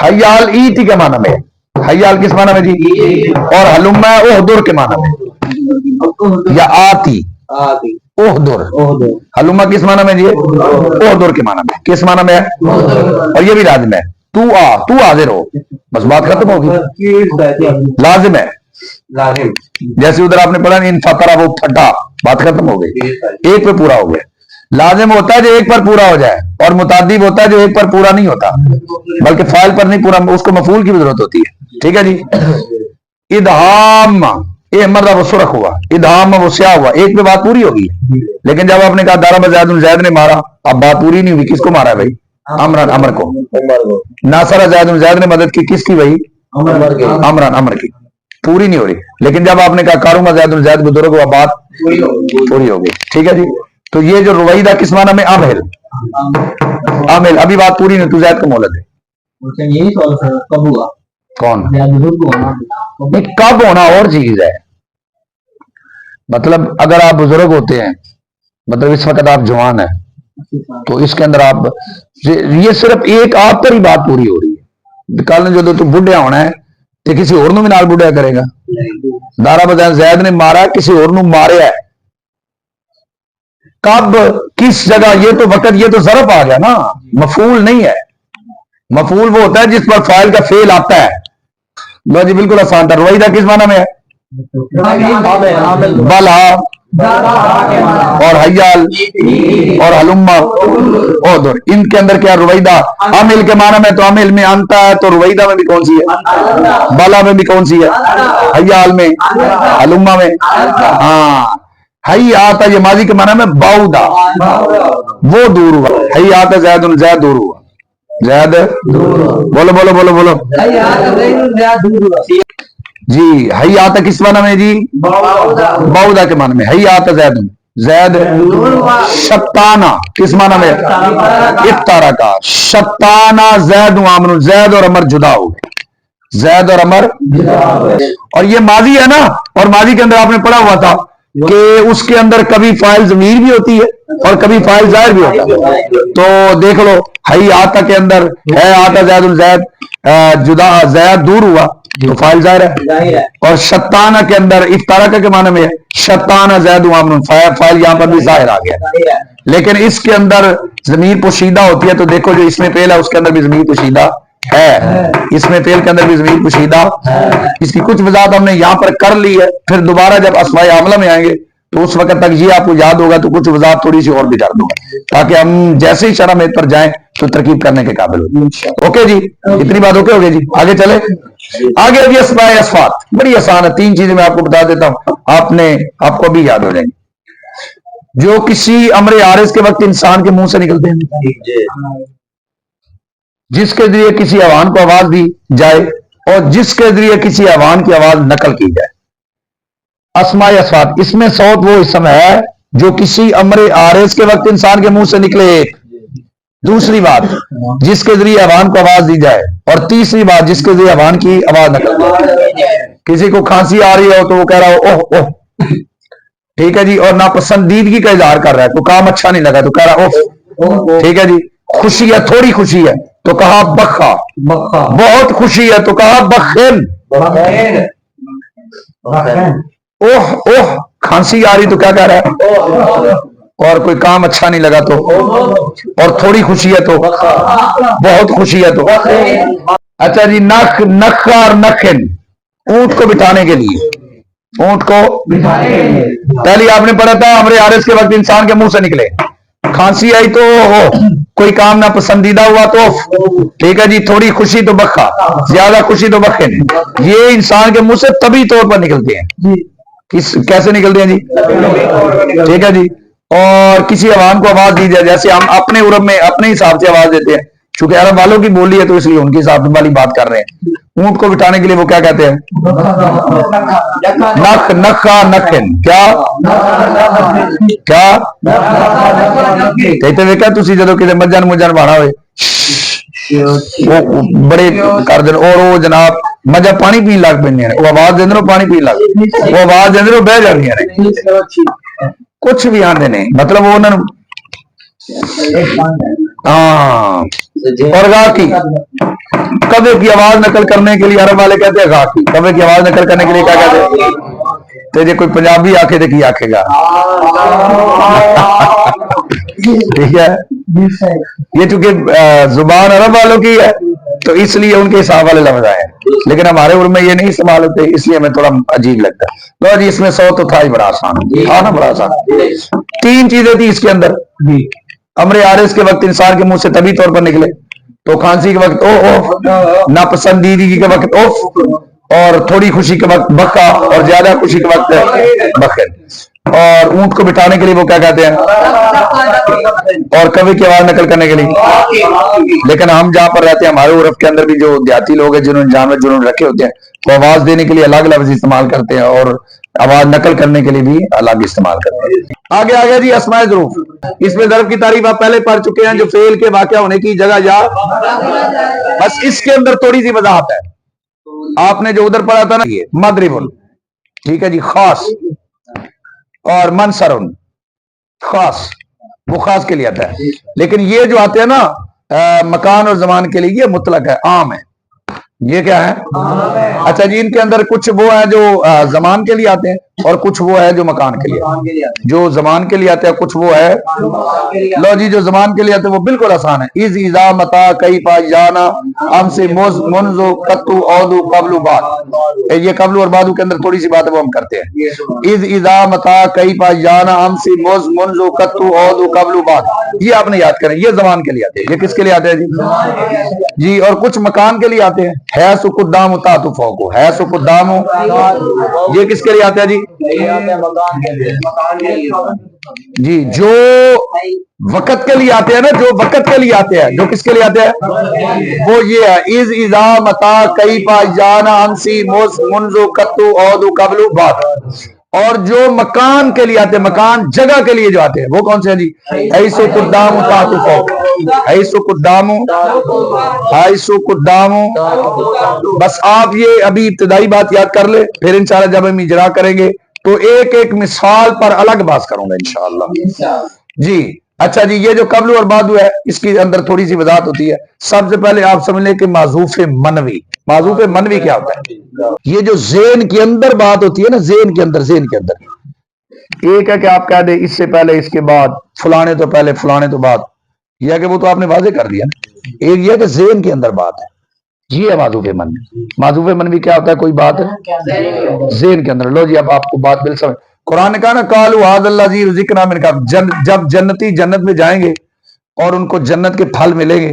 हयाल ईती के माना में। हयाल किस माना में जी? और हलुम्मा ओहदुर के माना में, या आती ओहदुर। हलुम्मा किस माना में जी? ओहदुर के माना में। किस माना में है? और ये भी लाजिम है। तू आ, तू हाजिर हो, बस बात खत्म होगी। लाजिम है। जैसे उधर आपने पढ़ा इन फतरा, वो फटा, बात खत्म हो गई। एक पे पूरा हो गया। लाजिम होता है जो एक पर पूरा हो जाए, और मुतादिब होता है जो एक पर पूरा नहीं होता, बल्कि फाइल पर नहीं पूरा, उसको मफूल की भी जरूरत होती है। ठीक है जी। इदहाम ये मर्दा वो सुरख हुआ, इदहाम वो स्याह हुआ, एक पे बात पूरी होगी। लेकिन जब आपने कहा दारा जैद जैद ने मारा, अब बात पूरी नहीं हुई। किसको मारा भाई? अमरान अमर को। नासरा जैद जैद ने मदद की किसकी भाई? अमरान अमर की। पूरी नहीं हो रही। लेकिन जब आपने कहा कारूमा जैद जैद बुजुर्ग हुआ, बात पूरी हो गई। ठीक है जी। तो ये जो रुवैदा किस माना में? आमिल। आमिल अभी बात पूरी नहीं, तू जैद का मोहलत है। यही सवाल कब हुआ? कौन? नहीं, कब होना और चीज है। मतलब अगर आप बुजुर्ग होते हैं, मतलब इस वक्त आप जवान है, तो इसके अंदर आप ये सिर्फ एक आप पर ही बात पूरी हो रही है। कल जो तू बुढ़िया होना है तो किसी और भी नाल बुढ़िया करेगा। दारा बजान जैद ने मारा, किसी और मारे है। कब, किस जगह, ये तो वक्त, ये तो ज़रफ आ गया ना, मफूल नहीं है। मफूल वो होता है जिस पर फाइल का फेल आता है। लो जी बिल्कुल आसान था। रुवैदा किस माना में है? बला और हयाल और हलुम्मा और इनके अंदर क्या? रुवैदा। अमिल के माना में तो अमिल में अंता है, तो रुवैदा में भी कौन सी है? बला में भी कौन सी है? हयाल में, हलुम्मा में। हाँ, हई आता ये माजी के माना में बाउदा, वो दूर हुआ। हई आता जैद जैद दूर हुआ। जैद बोलो बोलो बोलो बोलो जी। हई आता किस माना में जी? बाउदा के माना में। हई आता जैद जैद शताना किस माना में? इफ्तारा का। शताना जैद आमन, जैद और अमर जुदा हो गए। जैद और अमर, और ये माजी है ना, और माजी के अंदर आपने पढ़ा हुआ था कि उसके अंदर कभी फाइल ज़मीर भी होती है और कभी फाइल ज़ाहिर भी होता है। तो देख लो, हई आता के अंदर है आता जैद जैद जुदा, जैद दूर हुआ तो फाइल ज़ाहिर है। और शताना के अंदर इफ्तारा के माने में शताना जैद आमन, फाइल यहां पर भी ज़ाहिर आ गया। लेकिन इसके अंदर ज़मीर पोशीदा होती है। तो देखो जो इसमें फेल है उसके अंदर भी ज़मीर पोशीदा है, इसमें फेल के अंदर भी ज़मीर पोशीदा। इसकी कुछ वजाहत हमने यहां पर कर ली है। फिर दोबारा जब अस्माए आमला में आएंगे तो उस वक्त तक ये आपको याद होगा, तो कुछ वजाहत थोड़ी सी और भी कर दूंगा ताकि हम जैसे ही शरह में पर जाएं तो तरकीब करने के काबिल हो। ओके जी, इतनी बात ओके हो गई जी। आगे चले। आगे अभी अस्माए असफात बड़ी आसान है। 3 चीजें मैं आपको बता देता हूं, आपको भी याद हो जाएंगी। जो किसी अमरे आरिज के वक्त इंसान के मुंह से निकलते हैं, जिसके जरिए किसी अवान को आवाज दी जाए और जिसके जरिए किसी अवान की आवाज नकल की जाए। अस्माए असफात, इसमें सौत वो इसम है जो किसी अमरे आरिज के वक्त इंसान के मुंह से निकले। दूसरी बात, जिसके जरिए अवान को आवाज दी जाए। और तीसरी बात, जिसके जरिए अवान की आवाज नकल की जाए। किसी को खांसी आ रही हो तो वो कह रहा हो ओह ओह, ठीक है जी। और नापसंदीदगी का इजहार कर रहा है तो काम अच्छा नहीं लगा तो कह रहा ओह, ठीक है जी। खुशी है, थोड़ी खुशी है तो कहा बखा, बहुत खुशी है तो कहा बखेन। ओह ओह, खांसी आ रही तो क्या कह रहा है? और कोई काम अच्छा नहीं लगा तो, और थोड़ी खुशी है तो, बहुत खुशी है तो। अच्छा जी, नख, नखा और नखिन, ऊंट को बिठाने के लिए, ऊंट को पहले आपने पढ़ा था अमरे आरिस के वक्त इंसान के मुंह से निकले। खांसी आई तो कोई काम ना पसंदीदा हुआ तो, ठीक है जी। थोड़ी खुशी तो बखा, ज्यादा खुशी तो बखेन। ये इंसान के मुंह से तभी तौर पर निकलते हैं। कैसे निकलते हैं जी? ठीक है जी। और किसी अवाम को आवाज दी जाए, जैसे हम अपने उर्ब में अपने हिसाब से आवाज देते हैं, चूंकि अरब वालों की बोली है तो इसलिए उनके हिसाब वाली बात कर रहे हैं। ऊंट को बिठाने के लिए वो क्या कहते हैं? नख, नखा, नखिन। क्या क्या कहते देखा तुसी जदों किसी मज्जन मुज्जन बाना हो बड़े कर दे, और वो जनाब मजा पानी पीन लग पैंदियां ने, वो आवाज देंदे पानी पीन लग, वो आवाज देंदे बह जांदियां ने, कुछ भी आंदे ने, मतलब वो उन्होंने हाँ। और गाकी, कवे की आवाज नकल करने के लिए अरब वाले कहते हैं गाकी। कवे की आवाज नकल करने के लिए क्या कहते हैं? तो जे कोई पंजाबी आखे तो की आखेगा? ठीक है, ये चूंकि जुबान अरब वालों की है तो इसलिए उनके हिसाब वाले लफ्ज आए, लेकिन हमारे उर्द में ये नहीं इस्तेमाल होते, इसलिए हमें थोड़ा अजीब लगता है। तो जी इसमें सौ तो था ही बड़ा आसान, था ना बड़ा आसान। 3 चीजें थी इसके अंदर। अमरे आरिस के वक्त इंसान के मुंह से तभी तौर पर निकले तो खांसी के वक्त ओ नापसंदीदगी के वक्त ओफ, اور تھوڑی خوشی کے وقت بکا اور زیادہ خوشی کے وقت بکر. اور اونٹ کو بٹھانے کے لیے وہ کیا کہتے ہیں؟ اور کوے کی آواز نقل کرنے کے لیے. لیکن ہم جہاں پر رہتے ہیں ہمارے عرف کے اندر بھی جو دیہاتی لوگ ہیں جنہوں نے جانور جنہوں نے رکھے ہوتے ہیں وہ آواز دینے کے لیے الگ لفظ استعمال کرتے ہیں اور آواز نقل کرنے کے لیے بھی الگ استعمال کرتے ہیں. آگے آگے جی اسماء ظروف. اس میں ظرف کی تعریف آپ پہلے پڑھ چکے ہیں جو فعل کے واقع ہونے کی جگہ یا بس اس کے اندر تھوڑی سی وضاحت ہے. آپ نے جو ادھر پڑھا تھا نا یہ مضرب ٹھیک ہے جی خاص اور منصر خاص وہ خاص کے لیے آتا ہے. لیکن یہ جو آتے ہیں نا مکان اور زمان کے لیے یہ مطلق ہے عام ہے. یہ کیا ہے؟ اچھا جی ان کے اندر کچھ وہ ہے جو زمان کے لیے آتے ہیں اور کچھ وہ ہے جو مکان کے لیے. جو زمان کے لیے آتے ہیں کچھ وہ ہے لو جی جو زمان کے لیے آتے ہیں وہ بالکل آسان ہے. از اذا متا کئی پا جانا ہم سے منذ قطو اودو قبل بعد. یہ قبل اور بعد کے اندر تھوڑی سی بات ہے وہ ہم کرتے ہیں. از اذا متا کئی پا جانا ہم سے منذ قطو اودو قبل بعد. یہ آپ نے یاد کریں یہ زمان کے لیے آتے ہیں. یہ کس کے لیے آتے ہیں جی اور کچھ مکان کے لیے آتے ہیں. ہے سو قدام تاتو فوقو ہے سو قدام یہ کس کے لیے آتا ہے جی جو وقت کے لیے آتے ہیں نا جو وقت کے لیے آتے ہیں جو کس کے لیے آتے ہیں وہ یہ ہے از اذا متا کئی پا جانا انسی منذ قطو اودو قبل بعد. اور جو مکان کے لیے آتے ہیں مکان جگہ کے لیے جو آتے ہیں وہ کون سے ہیں جی ایسو قدام تاتو فوق ایسو قدام ایسو قدام. بس آپ یہ ابھی ابتدائی بات یاد کر لے پھر انشاءاللہ جب ہم اجرا کریں گے تو ایک ایک مثال پر الگ بات کروں گا انشاءاللہ جی. اچھا جی یہ جو قبل اور بعد ہے اس کے اندر تھوڑی سی وضاحت ہوتی ہے. سب سے پہلے آپ سمجھ لیں کہ معذوف منوی. معذوف منوی کیا ہوتا ہے؟ یہ جو ذہن کے اندر بات ہوتی ہے نا ذہن کے اندر ایک ہے کہ آپ کہہ دیں اس سے پہلے اس کے بعد فلانے تو پہلے فلانے تو بعد. یہ ہے کہ وہ تو آپ نے واضح کر دیا نا. ایک یہ کہ ذہن کے اندر بات ہے یہ ہے معذوف منوی. معذوف منوی کیا ہوتا ہے؟ کوئی بات ذہن کے اندر. لو جی اب آپ کو بات بل سمجھ. قرآن نے کہا نا قالوا ھذا الذی رزقنا من قبل. جب جنتی جنت میں جائیں گے اور ان کو جنت کے پھل ملیں گے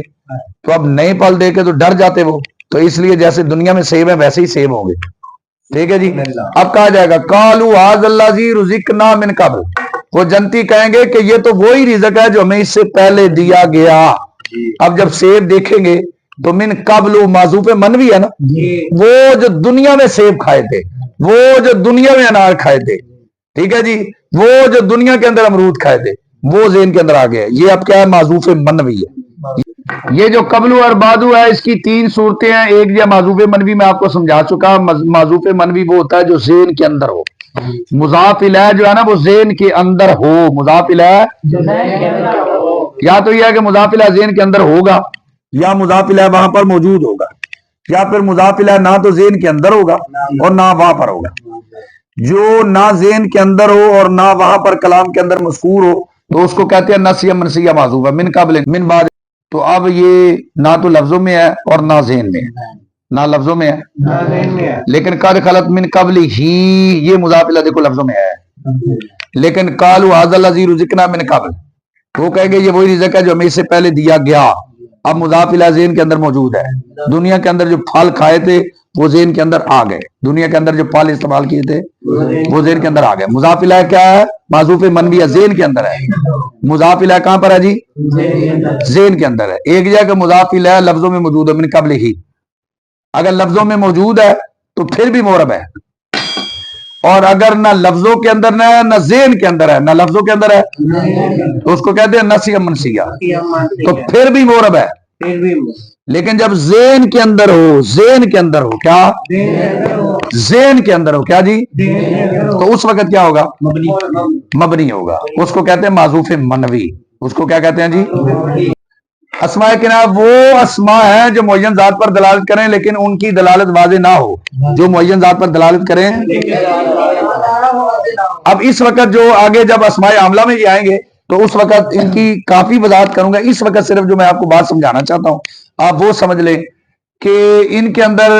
تو اب نئے پھل دے کے تو ڈر جاتے وہ. تو اس لیے جیسے دنیا میں سیب ہیں ویسے ہی سیب ہوں گے. ٹھیک ہے جی. اب کہا جائے گا قالوا ھذا الذی رزقنا من قبل. وہ جنتی کہیں گے کہ یہ تو وہی رزق ہے جو ہمیں اس سے پہلے دیا گیا. اب جب سیب دیکھیں گے تو من قبل معذوف منوی ہے نا. وہ جو دنیا میں سیب کھائے تھے وہ جو دنیا میں انار کھائے تھے ٹھیک ہے جی وہ جو دنیا کے اندر امرود کھائے تھے وہ ذہن کے اندر آ گیا. یہ اب کیا ہے؟ معذوف منوی ہے. یہ جو قبل اور بعد ہے اس کی تین صورتیں ہیں. ایک یہ معذوف منوی میں آپ کو سمجھا چکا. معذوف منوی وہ ہوتا ہے جو ذہن کے اندر ہو. مضاف الیہ جو ہے نا وہ ذہن کے اندر ہو. مضاف الیہ یا تو یہ ہے کہ مضاف الیہ ذہن کے اندر ہوگا یا مضاف الیہ وہاں پر موجود ہوگا یا پھر مضاف الیہ نہ تو ذہن کے اندر ہوگا اور نہ وہاں پر ہوگا. جو نہ ذہن کے اندر ہو اور نہ وہاں پر کلام کے اندر مذکور ہو تو اس کو کہتے ہیں نسیہ منسیہ معذوف من قبل من بعد. تو اب یہ نہ تو لفظوں میں ہے اور نہ ذہن میں ہے. نہ لفظوں میں ہے لیکن قد خلت من قبل ہی یہ مضاف الیہ دیکھو لفظوں میں ہے. لیکن قالوا ھذا الذی رزقنا من قبل وہ کہیں گے یہ وہی رزق ہے جو ہمیں اس سے پہلے دیا گیا. اب مضاف الیہ ذہن کے اندر موجود ہے. دنیا کے اندر جو پھل کھائے تھے وہ ذہن کے اندر آ گئے. دنیا کے اندر جو پھل استعمال کیے تھے وہ ذہن کے اندر آ گئے. مضاف الیہ کیا ہے؟ معذوف منوی ہے ذہن کے اندر ہے. مضاف الیہ کہاں پر ہے جی؟ ذہن کے اندر ہے. ایک جگہ کہ مضاف الیہ لفظوں میں موجود ہے من قبل ہی. اگر لفظوں میں موجود ہے تو پھر بھی معرب ہے اور اگر نہ لفظوں کے اندر نہ ذہن کے اندر ہے نہ لفظوں کے اندر ہے تو اس کو کہتے ہیں نسیہ منسیہ تو پھر بھی معرب ہے. لیکن جب ذہن کے اندر ہو ذہن کے اندر ہو کیا ذہن کے اندر ہو کیا جی تو اس وقت کیا ہوگا؟ مبنی ہوگا. اس کو کہتے ہیں معذوف منوی. اس کو کیا کہتے ہیں جی؟ اسماء کنایہ وہ اسماء ہیں جو معین ذات پر دلالت کریں لیکن ان کی دلالت واضح نہ ہو. جو معین ذات پر دلالت کریں. اب اس وقت جو آگے جب اسماء عاملہ میں آئیں گے تو اس وقت ان کی کافی وضاحت کروں گا. اس وقت صرف جو میں آپ کو بات سمجھانا چاہتا ہوں آپ وہ سمجھ لیں کہ ان کے اندر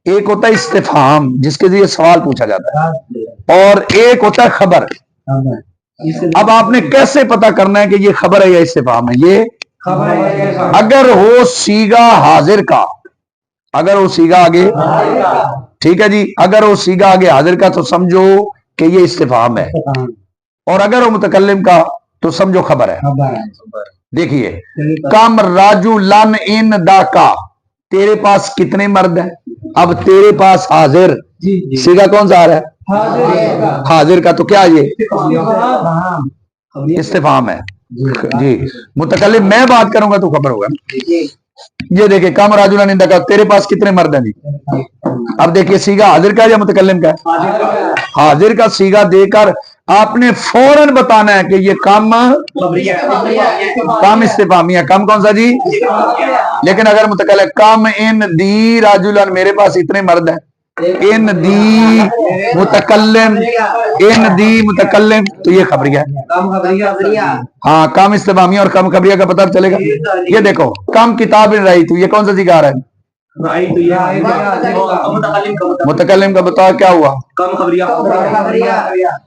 ایک ہوتا ہے استفہام جس کے ذریعے سوال پوچھا جاتا ہے اور ایک ہوتا ہے خبر. اب آپ نے کیسے پتا کرنا ہے کہ یہ خبر ہے یا استفہام ہے؟ یہ اگر ہو صیغہ حاضر کا اگر وہ صیغہ آگے ठीक है जी। अगर वो सीगा आगे हाजिर का तो समझो कि ये इस्तिफाम है, और अगर वो मुतकल्लिम का तो समझो खबर है। देखिए, कम राजू लन इन दा का, तेरे पास कितने मर्द हैं। अब तेरे पास हाजिर, सीगा कौन सा आ रहा है, हाजिर का, तो क्या ये इस्तिफाम है जी। मुतकल्लिम मैं बात करूंगा तो खबर होगा। ये देखिए, कम राजुला निंदा का, तेरे पास कितने मर्द हैं जी। अब देखिए, सीगा हाजिर का या मुतकल्लिम का, हाजिर का सीगा देकर आपने फौरन बताना है कि ये कम इस्तिफामिया, कम कौन सा जी। लेकिन अगर मुतकल्लिम कम इन दी राजुलन, मेरे पास इतने मर्द हैं, इन दी मुतकल्लिम, इन दी मुतकल्लिम, तो ये खबरिया है। हाँ, कम इस्तिफामिया और कम खबरिया का पता चलेगा। ये देखो, कम किताब रही, तो ये कौन सा सिखा रहा है, मुतकल्लिम का बताओ क्या हुआ,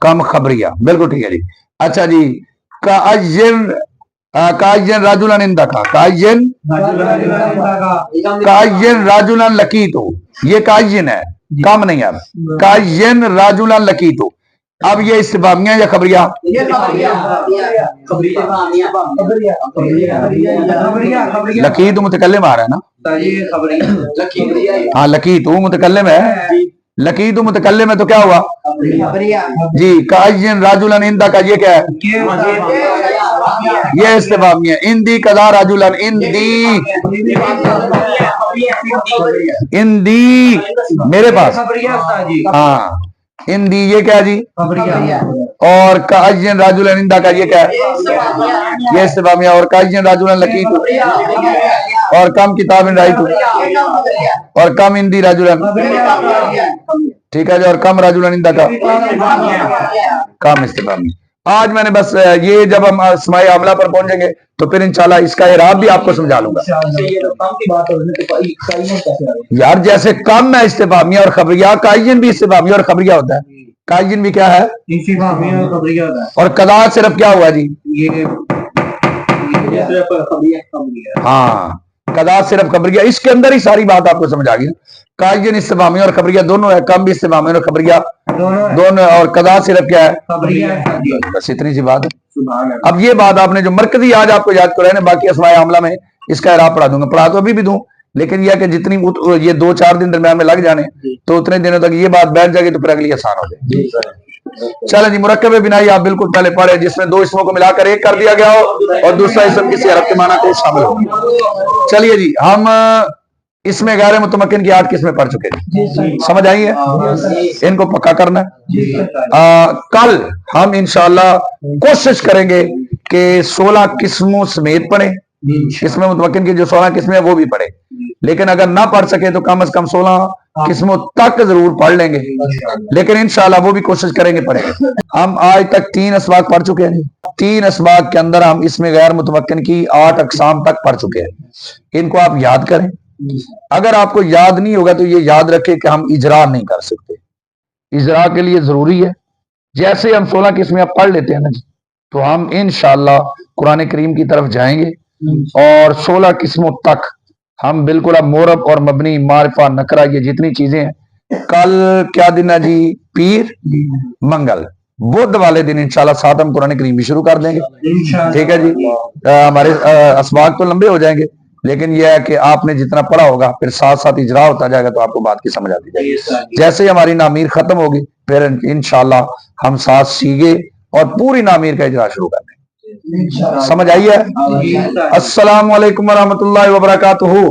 कम खबरिया, बिल्कुल ठीक है जी। अच्छा जी, कायन राजुलन इंदा का, कायन राजुलन लकी, तो ये कायन है, कम नहीं है। कायन राजुलन लकी, तो अब ये इस्तिफामिया या खबरिया, लकी तो मुतकल्लिम आ रहा है ना, हाँ लकी तो मुतकल्लिम है, लकी तो मुतकल्लिम है, तो क्या हुआ जी। कायन राजुलन इंदा का, ये क्या है, ये इस्तिफामिया। इंदी कदा राजुलन, इंदी, इंदी मेरे पास, हाँ इंदी, ये क्या जी, और कायन राजुलन इंदा का, ये क्या है, ये इस्तिफामिया। और कायन राजुलन लकी, और कम किताब राई, और कम इंदी राजुलन, ठीक है जी, और कम राजुलन इंदा का, कम इस्तिफामिया। आज मैंने बस ये, जब हम अस्माए आमला पर पहुंचेंगे तो फिर इंशाल्लाह इसका इराब भी आपको समझा लूंगा। यार जैसे कम है इस्तिफामिया और खबरिया, कायन भी इस्तिफामिया और खबरिया होता है। कायन भी क्या है, इस्तिफामिया और खबरिया होता है। और कदा सिर्फ क्या हुआ जी, हाँ कदा सिर्फ खबरिया, इसके अंदर ही सारी बात आपको समझ आ गई। कायन इस्तिफामिया और खबरिया दोनों है, कम भी इस्तिफामिया और खबरिया दोनों, और कदा सिर्फ क्या है, बस इतनी सी बात है। अब ये बात आपने जो मरकजी आज आपको याद कराया, बाकी अस्माए आमला में इसका इराब पढ़ा दूंगा, पढ़ा तो अभी भी दूं, लेकिन यह कि जितनी ये 2-4 दिन दरमियान में लग जाने तो उतने दिनों तक ये बात बैठ जाएगी, तो फिर अगली आसान हो जाएगी। चलो जी, मुरक्कब बिनाई आप बिल्कुल पहले पढ़े, जिसमें 2 इसमों को मिलाकर एक कर दिया गया हो और दूसरा इसम किसी हरफ के माना को शामिल हो। चलिए जी, हम इसमें गैर मुतमक्किन की 8 किस्में पढ़ चुके हैं, समझ आई है, इनको पक्का करना है। कल हम इंशाअल्लाह कोशिश करेंगे कि 16 किस्मों समेत पढ़े, इसमें मुतमक्किन की जो 16 किस्में वो भी पढ़े, लेकिन अगर ना पढ़ सके तो कम से कम 16 किस्मों तक जरूर पढ़ लेंगे, लेकिन इंशाल्लाह वो भी कोशिश करेंगे पढ़ेंगे। हम आज तक 3 असबाक पढ़ चुके हैं, 3 असबाक के अंदर हम इसमें गैर मुतमक्किन की 8 अकसाम तक पढ़ चुके हैं। इनको आप याद करें, अगर आपको याद नहीं होगा तो ये याद रखें कि हम इजरा नहीं कर सकते, इजरा के लिए जरूरी है। जैसे हम 16 किस्में पढ़ लेते हैं ना, तो हम इंशाअल्लाह कुरान करीम की तरफ जाएंगे और 16 किस्मों तक हम बिल्कुल अब मोरब और मबनी, मारिफा, नकरा, ये जितनी चीजें हैं। कल क्या दिन है जी, पीर, मंगल, बुध वाले दिन इंशाल्लाह 7 हम कुरान करीम भी शुरू कर देंगे, ठीक है जी। हमारे असबाक तो लंबे हो जाएंगे, लेकिन यह है कि आपने जितना पढ़ा होगा फिर साथ साथ इजरा होता जाएगा, तो आपको बात की समझ आती जाएगी। जैसे ही हमारी नामीर खत्म होगी फिर इंशाल्लाह हम साथ सीखे और पूरी नामीर का इजरा शुरू कर देंगे। समझ आई है। अस्सलाम वालेकुम व रहमतुल्लाहि व बरकातुहू।